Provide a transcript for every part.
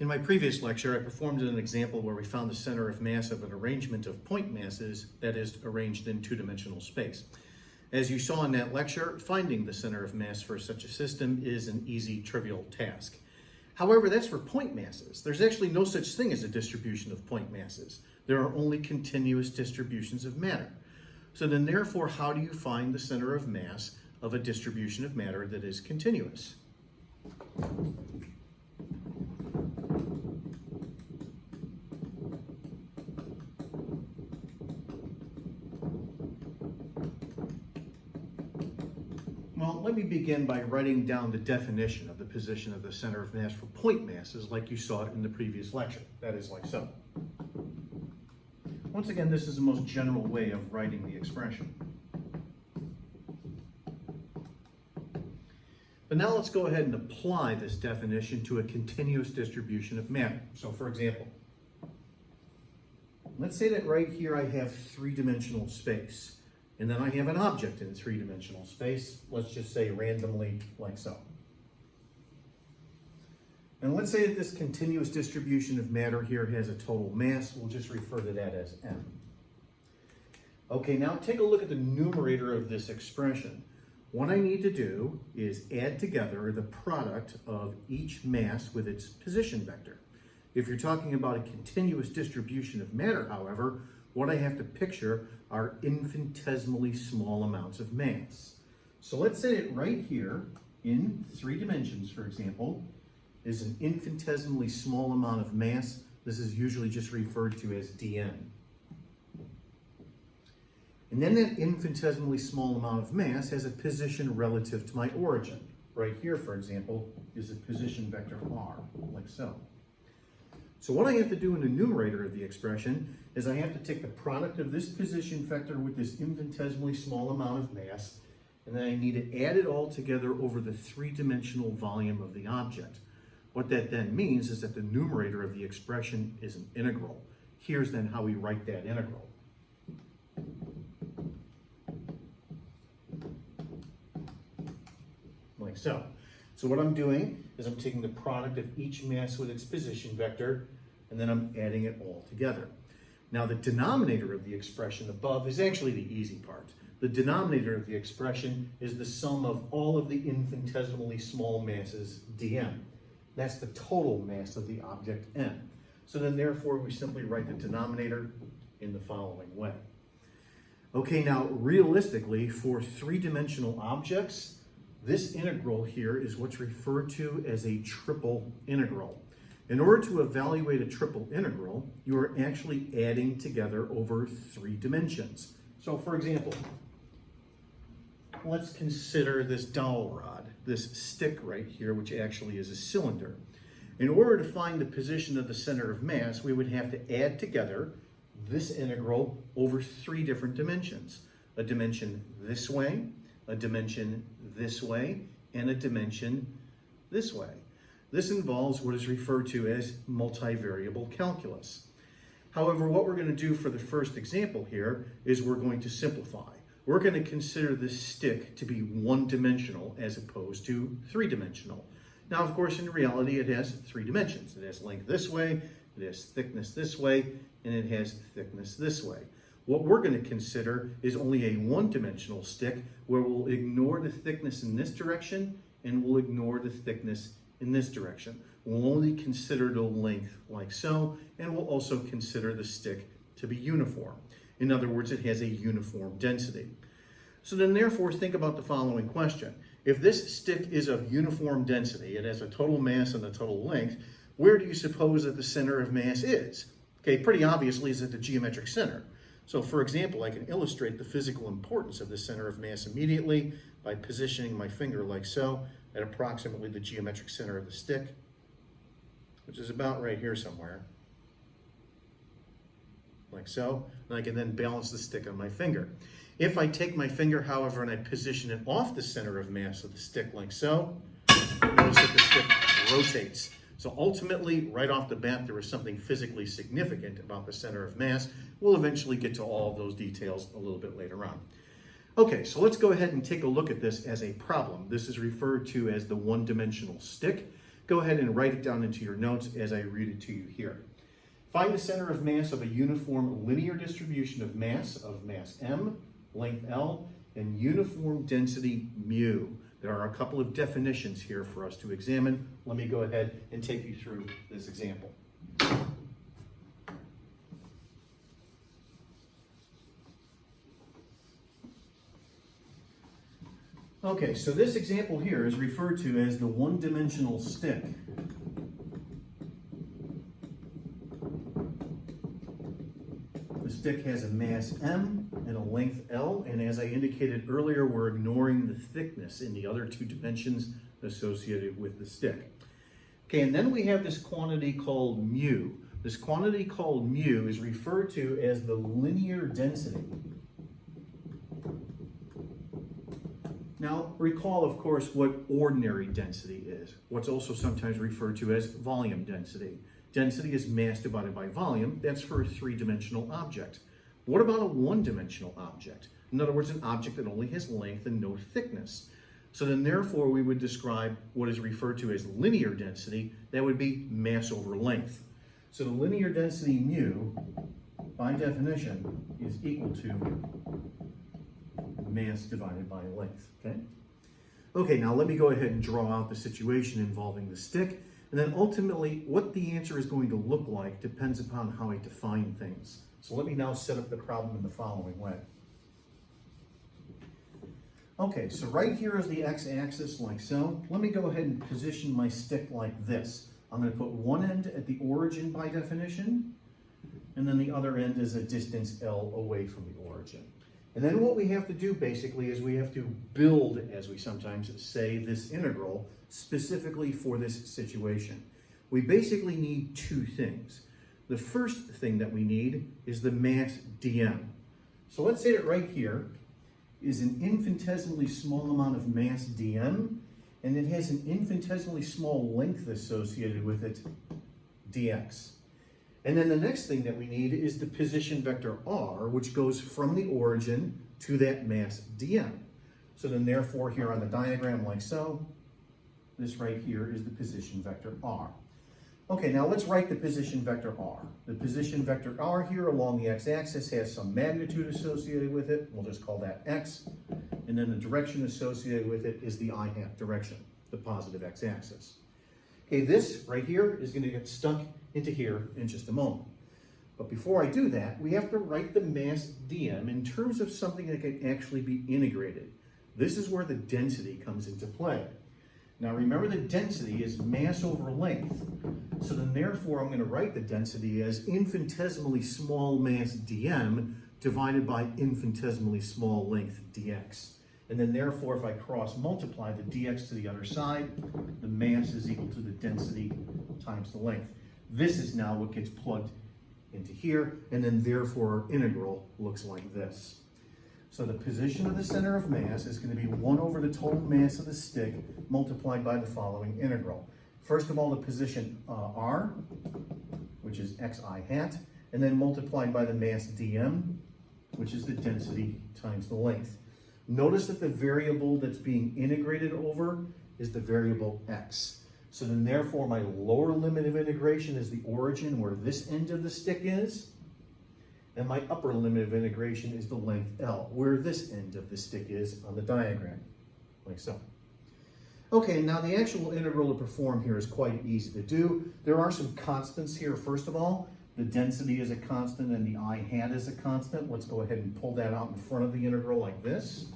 In my previous lecture, I performed an example where we found the center of mass of an arrangement of point masses that is arranged in two-dimensional space. As you saw in that lecture, finding the center of mass for such a system is an easy, trivial task. However, that's for point masses. There's actually no such thing as a distribution of point masses. There are only continuous distributions of matter. So then therefore, how do you find the center of mass of a distribution of matter that is continuous? Well, let me begin by writing down the definition of the position of the center of mass for point masses like you saw it in the previous lecture. That is like so. Once again, this is the most general way of writing the expression. But now let's go ahead and apply this definition to a continuous distribution of matter. So for example, let's say that right here I have three-dimensional space. And then I have an object in three-dimensional space, let's just say randomly like so. And let's say that this continuous distribution of matter here has a total mass. We'll just refer to that as m. Okay, now take a look at the numerator of this expression. What I need to do is add together the product of each mass with its position vector. If you're talking about a continuous distribution of matter, however, what I have to picture are infinitesimally small amounts of mass. So let's say that right here in 3 dimensions, for example, is an infinitesimally small amount of mass. This is usually just referred to as dn. And then that infinitesimally small amount of mass has a position relative to my origin. Right here, for example, is a position vector r, like so. So what I have to do in the numerator of the expression is I have to take the product of this position vector with this infinitesimally small amount of mass, and then I need to add it all together over the three-dimensional volume of the object. What that then means is that the numerator of the expression is an integral. Here's then how we write that integral. Like so. So what I'm doing is I'm taking the product of each mass with its position vector, and then I'm adding it all together. Now the denominator of the expression above is actually the easy part. The denominator of the expression is the sum of all of the infinitesimally small masses dm. That's the total mass of the object m. So then therefore we simply write the denominator in the following way. Okay, now realistically for three-dimensional objects, this integral here is what's referred to as a triple integral. In order to evaluate a triple integral, you are actually adding together over 3 dimensions. So for example, let's consider this dowel rod, this stick right here, which actually is a cylinder. In order to find the position of the center of mass, we would have to add together this integral over 3 different dimensions. A dimension this way, a dimension this way, and a dimension this way. This involves what is referred to as multivariable calculus. However, what we're going to do for the first example here is we're going to simplify. We're going to consider this stick to be one-dimensional as opposed to three-dimensional. Now, of course, in reality, it has 3 dimensions. It has length this way, it has thickness this way, and it has thickness this way. What we're going to consider is only a one-dimensional stick where we'll ignore the thickness in this direction and we'll ignore the thickness in this direction. We'll only consider the length like so, and we'll also consider the stick to be uniform. In other words, it has a uniform density. So then therefore think about the following question. If this stick is of uniform density, it has a total mass and a total length, where do you suppose that the center of mass is? Okay, pretty obviously is at the geometric center. So for example, I can illustrate the physical importance of the center of mass immediately by positioning my finger like so at approximately the geometric center of the stick, which is about right here somewhere, like so, and I can then balance the stick on my finger. If I take my finger, however, and I position it off the center of mass of the stick like so, notice that the stick rotates. So ultimately, right off the bat, there is something physically significant about the center of mass. We'll eventually get to all of those details a little bit later on. Okay, so let's go ahead and take a look at this as a problem. This is referred to as the one-dimensional stick. go ahead and write it down into your notes as I read it to you here. Find the center of mass of a uniform linear distribution of mass M, length L, and uniform density mu. There are a couple of definitions here for us to examine. Let me go ahead and take you through this example. Okay, so this example here is referred to as the one-dimensional stick. The stick has a mass M and a length L, and as I indicated earlier, we're ignoring the thickness in the other two dimensions associated with the stick. Okay, and then we have this quantity called mu. This quantity called mu is referred to as the linear density. Now, recall, of course, what ordinary density is. What's also sometimes referred to as volume density. Density is mass divided by volume. That's for a three-dimensional object. What about a one-dimensional object? In other words, an object that only has length and no thickness. So then, therefore, we would describe what is referred to as linear density. That would be mass over length. So the linear density mu, by definition, is equal to mass divided by length, okay? Okay, now let me go ahead and draw out the situation involving the stick, and then ultimately what the answer is going to look like depends upon how I define things. So let me now set up the problem in the following way. Okay, so right here is the x-axis like so. Let me go ahead and position my stick like this. I'm going to put one end at the origin by definition, and then the other end is a distance L away from the origin. And then what we have to do basically is we have to build, as we sometimes say, this integral specifically for this situation. We basically need two things. The first thing that we need is the mass dm. So let's say that right here is an infinitesimally small amount of mass dm, and it has an infinitesimally small length associated with it, dx. And then the next thing that we need is the position vector r, which goes from the origin to that mass dm. So then therefore here on the diagram like so, this right here is the position vector r. Okay, now let's write the position vector r. The position vector r here along the x-axis has some magnitude associated with it. We'll just call that x. And then the direction associated with it is the i-hat direction, the positive x-axis. Okay, this right here is going to get stuck into here in just a moment. But before I do that, we have to write the mass dm in terms of something that can actually be integrated. This is where the density comes into play. Now remember, the density is mass over length. So then therefore I'm going to write the density as infinitesimally small mass dm divided by infinitesimally small length dx. And then therefore if I cross multiply the dx to the other side, the mass is equal to the density times the length. This is now what gets plugged into here, and then therefore our integral looks like this. So the position of the center of mass is going to be 1 over the total mass of the stick multiplied by the following integral. First of all, the position r, which is xi hat, and then multiplied by the mass dm, which is the density times the length. Notice that the variable that's being integrated over is the variable x. So then therefore my lower limit of integration is the origin where this end of the stick is, and my upper limit of integration is the length L, where this end of the stick is on the diagram, like so. Okay, now the actual integral to perform here is quite easy to do. There are some constants here. First of all, the density is a constant and the i-hat is a constant. Let's go ahead and pull that out in front of the integral like this.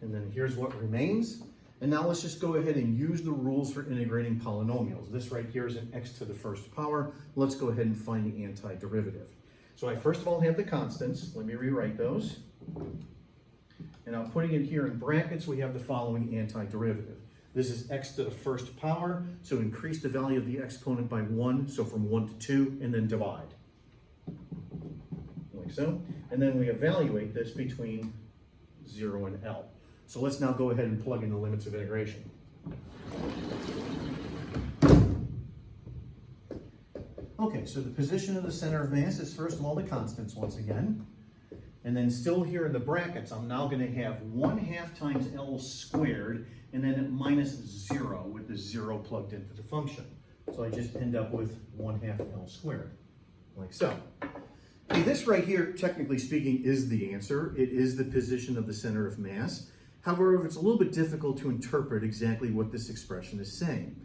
And then here's what remains. And now let's just go ahead and use the rules for integrating polynomials. This right here is an x to the first power. Let's go ahead and find the antiderivative. So I first of all have the constants. Let me rewrite those. And now putting it here in brackets, we have the following antiderivative. This is x to the first power, so increase the value of the exponent by 1, so from 1 to 2, and then divide. Like so. And then we evaluate this between 0 and L. So let's now go ahead and plug in the limits of integration. Okay, so the position of the center of mass is first of all the constants once again. And then still here in the brackets, I'm now going to have 1/2 times L squared, and then minus 0 with the 0 plugged into the function. So I just end up with 1/2 L squared, like so. Okay, this right here, technically speaking, is the answer. It is the position of the center of mass. However, it's a little bit difficult to interpret exactly what this expression is saying.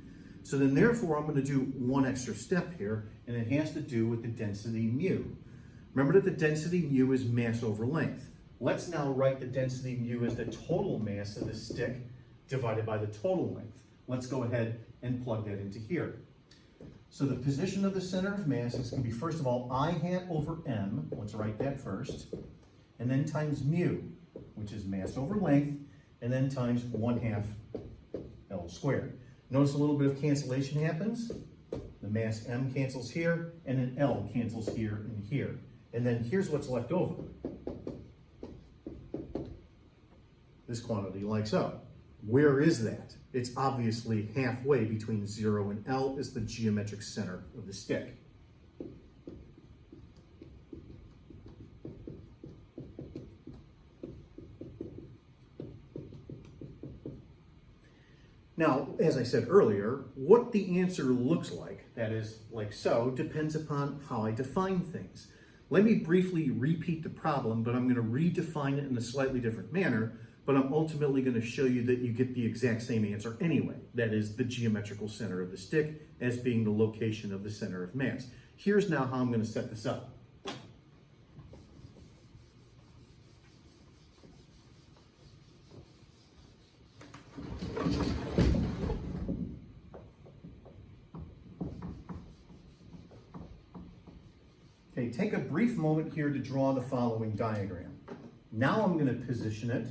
So then therefore, I'm going to do one extra step here, and it has to do with the density mu. Remember that the density mu is mass over length. Let's now write the density mu as the total mass of the stick divided by the total length. Let's go ahead and plug that into here. So the position of the center of mass is going to be, first of all, I hat over m, let's write that first, and then times mu, which is mass over length, and then times 1/2 L squared. Notice a little bit of cancellation happens. The mass m cancels here, and an L cancels here and here. And then here's what's left over. This quantity like so. Where is that? It's obviously halfway between 0 and L is the geometric center of the stick. Now, as I said earlier, what the answer looks like, that is, like so, depends upon how I define things. Let me briefly repeat the problem, but I'm going to redefine it in a slightly different manner, but I'm ultimately going to show you that you get the exact same answer anyway. That is the geometrical center of the stick as being the location of the center of mass. Here's now how I'm going to set this up. Okay, take a brief moment here to draw the following diagram. Now I'm going to position it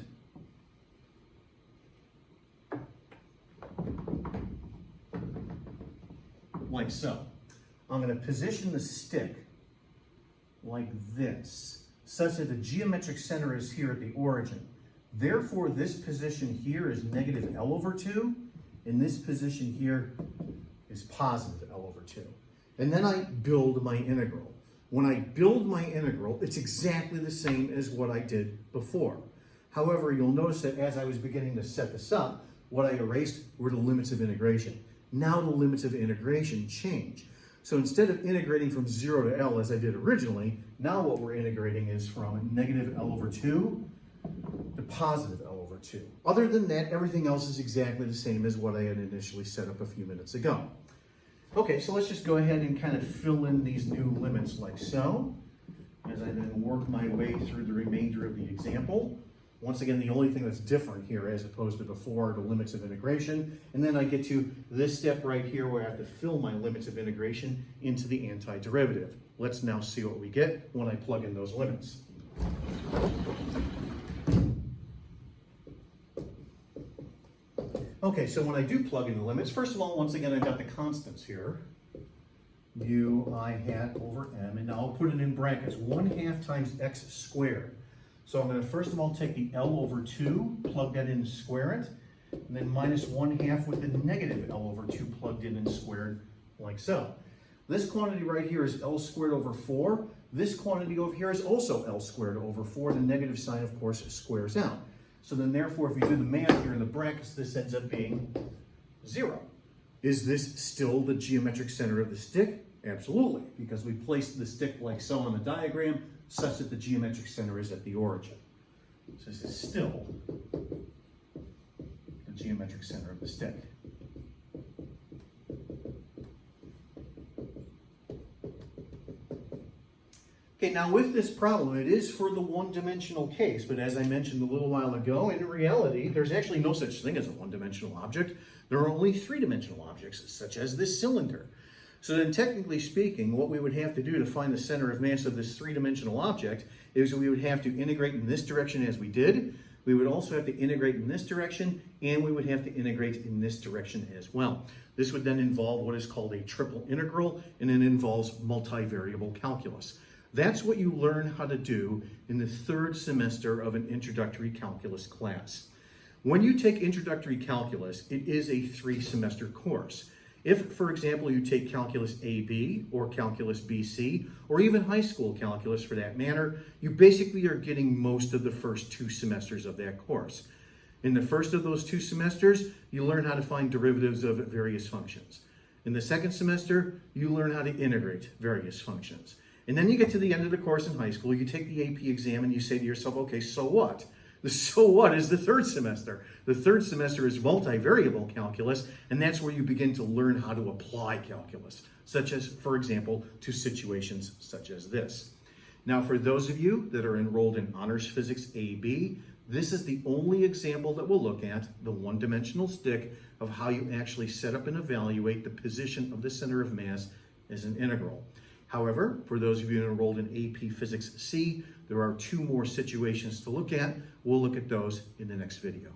like so. I'm going to position the stick like this, such that the geometric center is here at the origin. Therefore, this position here is negative L over 2, and this position here is positive L over 2. And then I build my integral. When I build my integral, it's exactly the same as what I did before. However, you'll notice that as I was beginning to set this up, what I erased were the limits of integration. Now the limits of integration change. So instead of integrating from 0 to L as I did originally, now what we're integrating is from negative L over 2 to positive L over 2. Other than that, everything else is exactly the same as what I had initially set up a few minutes ago. Okay, so let's just go ahead and kind of fill in these new limits like so, as I then work my way through the remainder of the example. Once again, the only thing that's different here as opposed to before are the limits of integration. And then I get to this step right here where I have to fill my limits of integration into the antiderivative. Let's now see what we get when I plug in those limits. Okay, so when I do plug in the limits, first of all, once again, I've got the constants here. U I hat over m, and now I'll put it in brackets, 1/2 times x squared. So I'm going to first of all take the L over 2, plug that in and square it, and then minus 1/2 with the negative L over 2 plugged in and squared like so. This quantity right here is L squared over 4. This quantity over here is also L squared over 4. The negative sign, of course, squares out. So then therefore, if you do the math here in the brackets, this ends up being 0. Is this still the geometric center of the stick? Absolutely, because we placed the stick like so on the diagram, such that the geometric center is at the origin. So this is still the geometric center of the stick. Okay, now with this problem, it is for the one-dimensional case, but as I mentioned a little while ago, in reality, there's actually no such thing as a one-dimensional object. There are only three-dimensional objects, such as this cylinder. So then technically speaking, what we would have to do to find the center of mass of this three-dimensional object is we would have to integrate in this direction as we did. We would also have to integrate in this direction, and we would have to integrate in this direction as well. This would then involve what is called a triple integral, and it involves multivariable calculus. That's what you learn how to do in the third semester of an introductory calculus class. When you take introductory calculus, it is a 3-semester course. If, for example, you take Calculus AB or Calculus BC, or even high school calculus for that matter, you basically are getting most of the first 2 semesters of that course. In the first of those 2 semesters, you learn how to find derivatives of various functions. In the second semester, you learn how to integrate various functions. And then you get to the end of the course in high school, you take the AP exam and you say to yourself, okay, so what? The so what is the third semester. The third semester is multivariable calculus, and that's where you begin to learn how to apply calculus, such as, for example, to situations such as this. Now, for those of you that are enrolled in Honors Physics AB, this is the only example that we'll look at, the one-dimensional stick, of how you actually set up and evaluate the position of the center of mass as an integral. However, for those of you enrolled in AP Physics C, there are 2 more situations to look at. We'll look at those in the next video.